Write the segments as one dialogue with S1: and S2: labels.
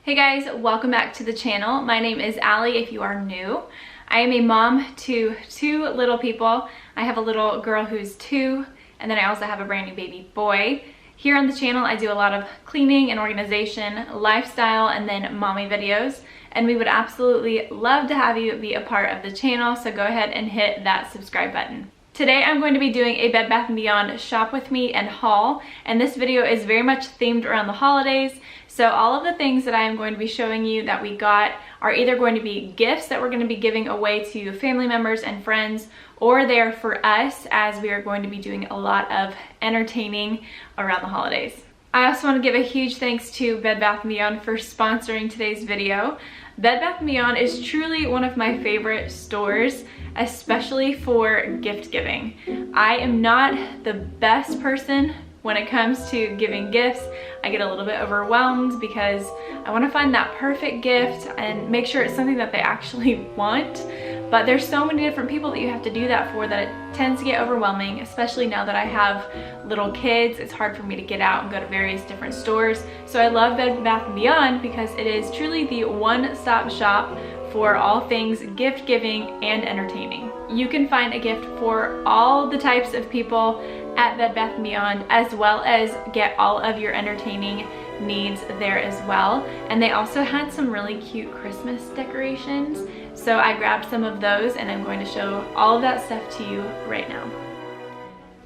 S1: Hey guys, welcome back to the channel. My name is Allie if you are new. I am a mom to two little people. I have a little girl who's 2, and then I also have a brand new baby boy. Here on the channel I do a lot of cleaning and organization, lifestyle, and then mommy videos. And we would absolutely love to have you be a part of the channel, so go ahead and hit that subscribe button. Today I'm going to be doing a Bed Bath & Beyond shop with me and haul, and this video is very much themed around the holidays. So all of the things that I am going to be showing you that we got are either going to be gifts that we're going to be giving away to family members and friends, or they are for us as we are going to be doing a lot of entertaining around the holidays. I also want to give a huge thanks to Bed Bath & Beyond for sponsoring today's video. Bed Bath & Beyond is truly one of my favorite stores, especially for gift giving. I am not the best person when it comes to giving gifts. I get a little bit overwhelmed because I want to find that perfect gift and make sure it's something that they actually want. But there's so many different people that you have to do that for that it tends to get overwhelming, especially now that I have little kids. It's hard for me to get out and go to various different stores. So I love Bed Bath & Beyond because it is truly the one-stop shop for all things gift giving and entertaining. You can find a gift for all the types of people at Bed Bath & Beyond, as well as get all of your entertaining needs there as well. And they also had some really cute Christmas decorations, so I grabbed some of those and I'm going to show all of that stuff to you right now.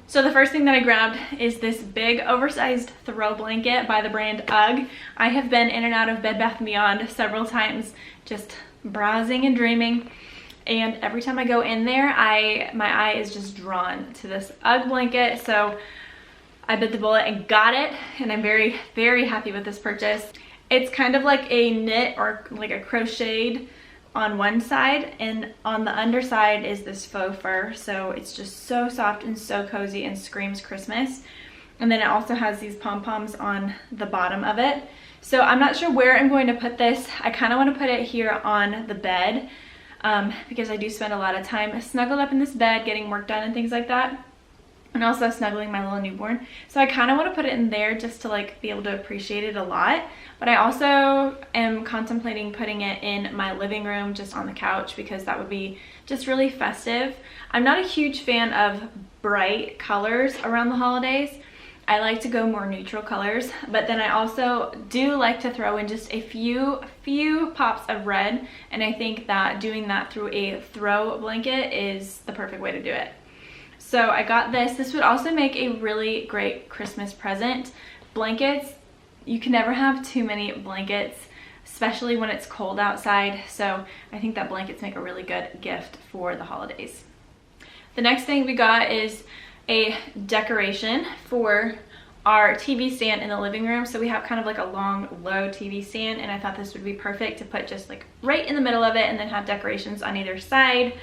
S1: So the first thing that I grabbed is this big oversized throw blanket by the brand UGG. I have been in and out of Bed Bath & Beyond several times, just browsing and dreaming. And every time I go in there, my eye is just drawn to this UGG blanket. So I bit the bullet and got it, and I'm very, very happy with this purchase. It's kind of like a knit or like a crocheted on one side, and on the underside is this faux fur. So it's just so soft and so cozy and screams Christmas. And then it also has these pom-poms on the bottom of it. So I'm not sure where I'm going to put this. I kind of want to put it here on the bed. Because I do spend a lot of time snuggled up in this bed getting work done and things like that, and also snuggling my little newborn. So I kind of want to put it in there just to like be able to appreciate it a lot. But I also am contemplating putting it in my living room just on the couch because that would be just really festive. I'm not a huge fan of bright colors around the holidays. I like to go more neutral colors, but then I also do like to throw in just a few pops of red, and I think that doing that through a throw blanket is the perfect way to do it. So I got this. This would also make a really great Christmas present. Blankets, you can never have too many blankets, especially when it's cold outside, so I think that blankets make a really good gift for the holidays. The next thing we got is a decoration for our TV stand in the living room. So we have kind of like a long, low TV stand, and I thought this would be perfect to put just like right in the middle of it and then have decorations on either side.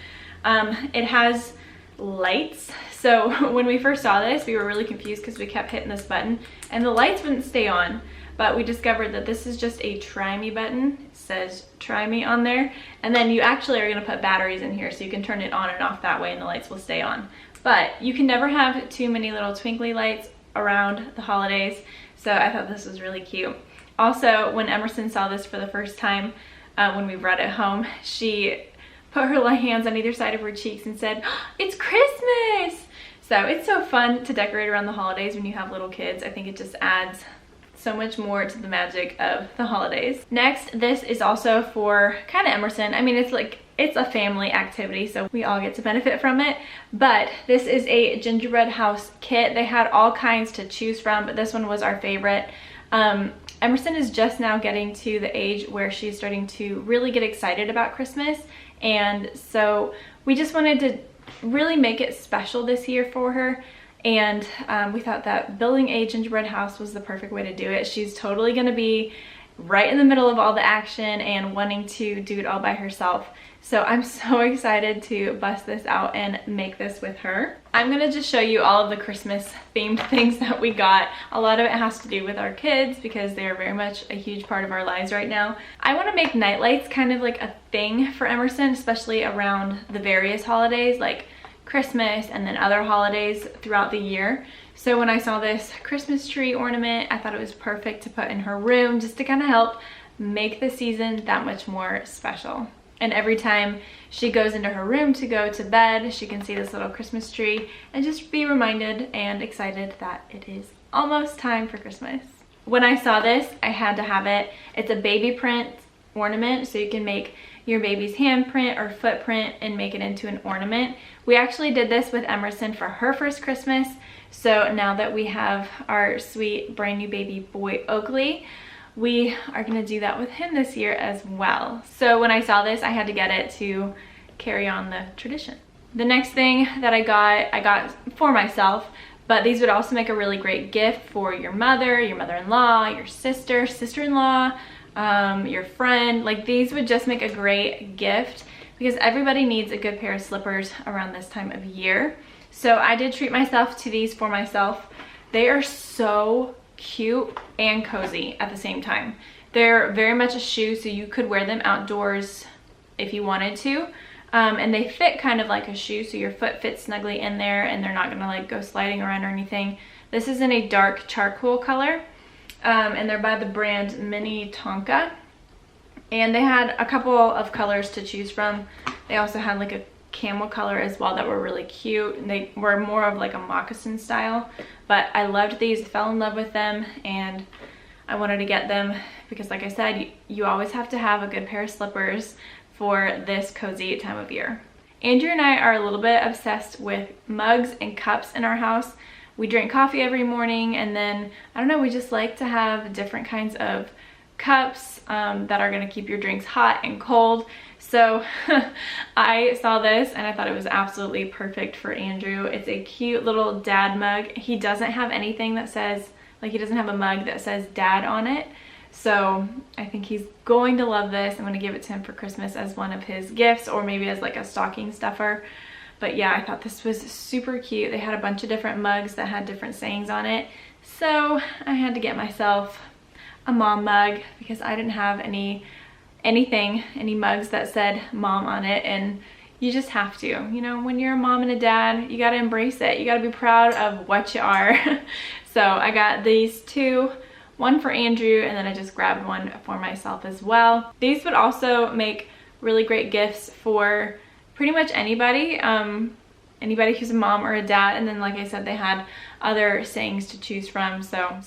S1: It has lights. So when we first saw this, we were really confused because we kept hitting this button and the lights wouldn't stay on. But we discovered that this is just a try me button. It says try me on there. And then you actually are gonna put batteries in here so you can turn it on and off that way and the lights will stay on. But you can never have too many little twinkly lights around the holidays, so I thought this was really cute. Also, when Emerson saw this for the first time, when we brought it home, she put her hands on either side of her cheeks and said, "Oh, it's Christmas!" So it's so fun to decorate around the holidays when you have little kids. I think it just adds so much more to the magic of the holidays. Next, this is also for kind of Emerson. I mean, it's a family activity, so we all get to benefit from it. But this is a Gingerbread House kit. They had all kinds to choose from, but this one was our favorite. Emerson is just now getting to the age where she's starting to really get excited about Christmas, and so we just wanted to really make it special this year for her. And we thought that building a gingerbread house was the perfect way to do it. She's totally gonna be right in the middle of all the action and wanting to do it all by herself. So I'm so excited to bust this out and make this with her. I'm gonna just show you all of the Christmas themed things that we got. A lot of it has to do with our kids because they are very much a huge part of our lives right now. I wanna make night lights kind of like a thing for Emerson, especially around the various holidays like Christmas and then other holidays throughout the year. So when I saw this Christmas tree ornament, I thought it was perfect to put in her room just to kind of help make the season that much more special. And every time she goes into her room to go to bed, she can see this little Christmas tree and just be reminded and excited that it is almost time for Christmas. When I saw this, I had to have it. It's a baby print ornament, so you can make your baby's handprint or footprint and make it into an ornament. We actually did this with Emerson for her first Christmas, so now that we have our sweet brand new baby boy Oakley, we are going to do that with him this year as well. So when I saw this, I had to get it to carry on the tradition. The next thing that I got for myself, but these would also make a really great gift for your mother, your mother-in-law, your sister, sister-in-law, your friend. Like, these would just make a great gift because everybody needs a good pair of slippers around this time of year. So I did treat myself to these for myself. They are so cute and cozy at the same time. They're very much a shoe, so you could wear them outdoors if you wanted to. And they fit kind of like a shoe, so your foot fits snugly in there and they're not gonna like go sliding around or anything. This is in a dark charcoal color, and they're by the brand Mini Tonka. And they had a couple of colors to choose from. They also had like a camel color as well that were really cute, and they were more of like a moccasin style, but I loved these, fell in love with them, and I wanted to get them because, like I said, you always have to have a good pair of slippers for this cozy time of year. Andrew and I are a little bit obsessed with mugs and cups in our house. We drink coffee every morning, and then I don't know, we just like to have different kinds of cups that are going to keep your drinks hot and cold. So I saw this and I thought it was absolutely perfect for Andrew. It's a cute little dad mug. He doesn't have anything that says, like, he doesn't have a mug that says dad on it. So I think he's going to love this. I'm going to give it to him for Christmas as one of his gifts, or maybe as like a stocking stuffer. But yeah, I thought this was super cute. They had a bunch of different mugs that had different sayings on it. So I had to get myself a mom mug because I didn't have any mugs that said mom on it, and you just have to, you know, when you're a mom and a dad, you got to embrace it. You got to be proud of what you are. So I got these two, one for Andrew, and then I just grabbed one for myself as well. These would also make really great gifts for pretty much anybody, anybody who's a mom or a dad. And then, like I said, they had other sayings to choose from. So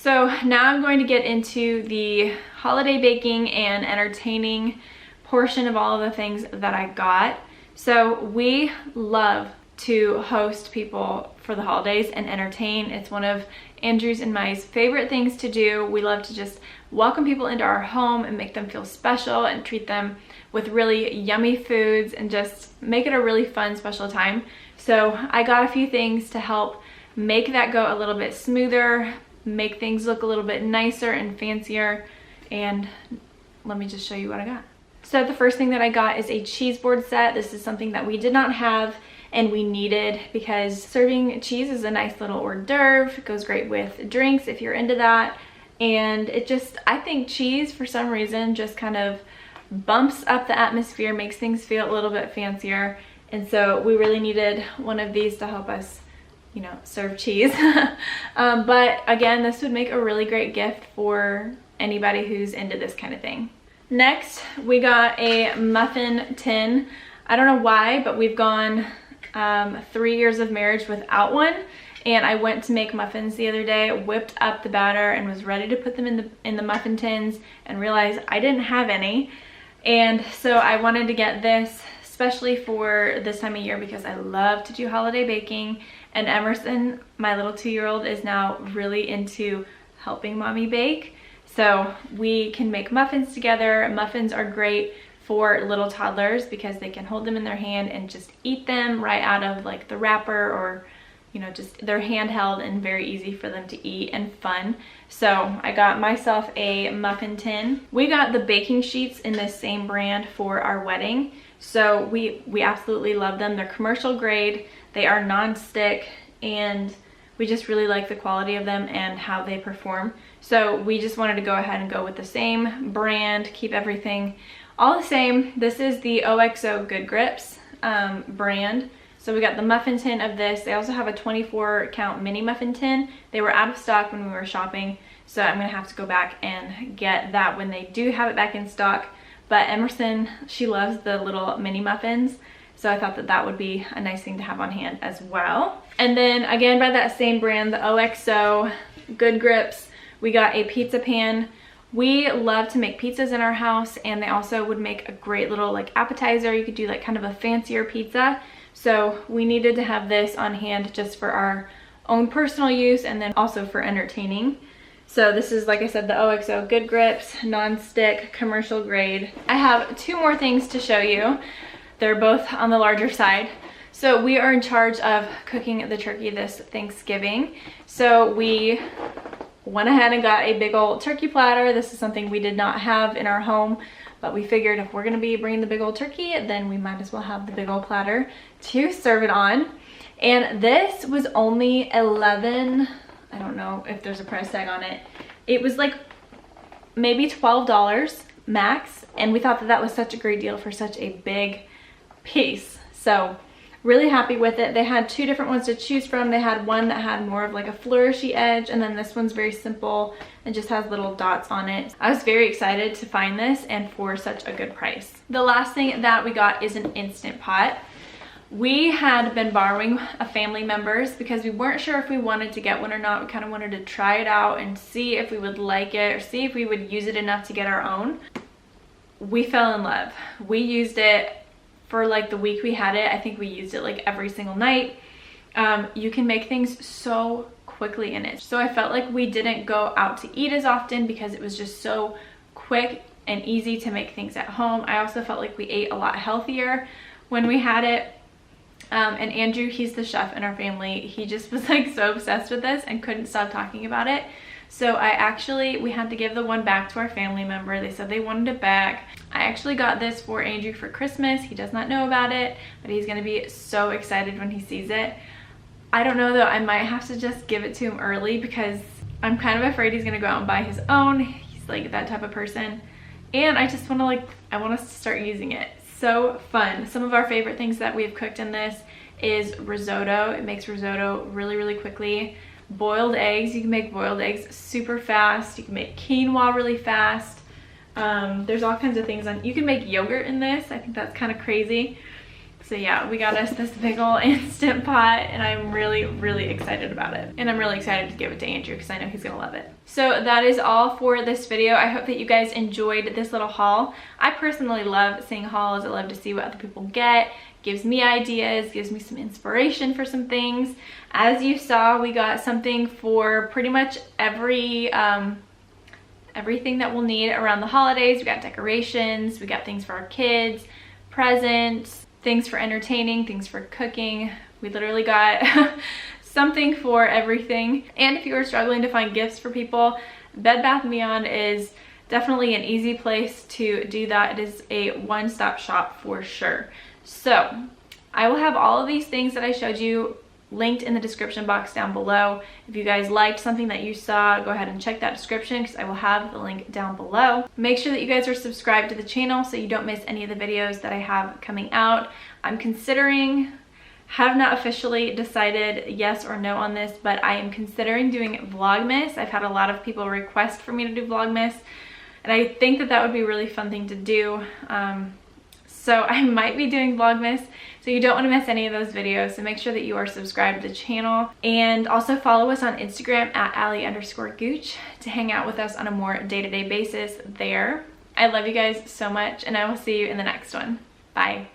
S1: now I'm going to get into the holiday baking and entertaining portion of all of the things that I got. So we love to host people for the holidays and entertain. It's one of Andrew's and my favorite things to do. We love to just welcome people into our home and make them feel special and treat them with really yummy foods and just make it a really fun, special time. So I got a few things to help make that go a little bit smoother, make things look a little bit nicer and fancier, and let me just show you what I got. So the first thing that I got is a cheese board set. This is something that we did not have and we needed because serving cheese is a nice little hors d'oeuvre. It goes great with drinks if you're into that. And it just, I think cheese for some reason just kind of bumps up the atmosphere, makes things feel a little bit fancier. And so we really needed one of these to help us, you know, serve cheese. But again, this would make a really great gift for anybody who's into this kind of thing. Next, we got a muffin tin. I don't know why, but we've gone 3 years of marriage without one. And I went to make muffins the other day, whipped up the batter and was ready to put them in the muffin tins and realized I didn't have any. And so I wanted to get this, especially for this time of year, because I love to do holiday baking. And Emerson, my little 2-year-old, is now really into helping mommy bake. So we can make muffins together. Muffins are great for little toddlers because they can hold them in their hand and just eat them right out of like the wrapper, or you know, just they're handheld and very easy for them to eat and fun. So I got myself a muffin tin. We got the baking sheets in this same brand for our wedding. So we absolutely love them. They're commercial grade, they are non-stick, and we just really like the quality of them and how they perform. So we just wanted to go ahead and go with the same brand, keep everything all the same. This is the OXO Good Grips brand. So we got the muffin tin of this. They also have a 24 count mini muffin tin. They were out of stock when we were shopping. So I'm gonna have to go back and get that when they do have it back in stock. But Emerson, she loves the little mini muffins, so I thought that that would be a nice thing to have on hand as well. And then again, by that same brand, the OXO Good Grips, we got a pizza pan. We love to make pizzas in our house, and they also would make a great little like appetizer. You could do like kind of a fancier pizza. So we needed to have this on hand just for our own personal use and then also for entertaining. So this is, like I said, the OXO Good Grips, non-stick, commercial grade. I have two more things to show you. They're both on the larger side. So we are in charge of cooking the turkey this Thanksgiving. So we went ahead and got a big old turkey platter. This is something we did not have in our home, but we figured if we're gonna be bringing the big old turkey, then we might as well have the big old platter to serve it on. And this was only 11, I don't know if there's a price tag on it. It was like maybe $12 max, and we thought that that was such a great deal for such a big piece. So really happy with it. They had two different ones to choose from. They had one that had more of like a flourishy edge, and then this one's very simple and just has little dots on it. I was very excited to find this and for such a good price. The last thing that we got is an Instant Pot. We had been borrowing a family member's because we weren't sure if we wanted to get one or not. We kind of wanted to try it out and see if we would like it or see if we would use it enough to get our own. We fell in love. We used it for like the week we had it. I think we used it like every single night. You can make things so quickly in it. So I felt like we didn't go out to eat as often because it was just so quick and easy to make things at home. I also felt like we ate a lot healthier when we had it. And Andrew, he's the chef in our family. He just was like so obsessed with this and couldn't stop talking about it. So we had to give the one back to our family member. They said they wanted it back. I actually got this for Andrew for Christmas. He does not know about it, but he's gonna be so excited when he sees it. I don't know though, I might have to just give it to him early because I'm kind of afraid he's gonna go out and buy his own. He's like that type of person. And I just wanna I want us to start using it. So fun. Some of our favorite things that we've cooked in this is risotto. It makes risotto really, really quickly. Boiled eggs, you can make boiled eggs super fast. You can make quinoa really fast. There's all kinds of things you can make yogurt in this. I think that's kind of crazy. So yeah, we got us this big ol' Instant Pot, and I'm really, really excited about it. And I'm really excited to give it to Andrew because I know he's gonna love it. So that is all for this video. I hope that you guys enjoyed this little haul. I personally love seeing hauls. I love to see what other people get. Gives me ideas, gives me some inspiration for some things. As you saw, we got something for pretty much everything that we'll need around the holidays. We got decorations, we got things for our kids, presents, things for entertaining, things for cooking. We literally got something for everything. And if you are struggling to find gifts for people, Bed Bath & Beyond is definitely an easy place to do that. It is a one-stop shop for sure. So I will have all of these things that I showed you linked in the description box down below. If you guys liked something that you saw, go ahead and check that description because I will have the link down below. Make sure that you guys are subscribed to the channel so you don't miss any of the videos that I have coming out. I'm considering, have not officially decided yes or no on this, but I am considering doing Vlogmas. I've had a lot of people request for me to do Vlogmas, and I think that that would be a really fun thing to do. So I might be doing Vlogmas, so you don't want to miss any of those videos. So make sure that you are subscribed to the channel, and also follow us on Instagram at allie_gooch to hang out with us on a more day-to-day basis there. I love you guys so much, and I will see you in the next one. Bye.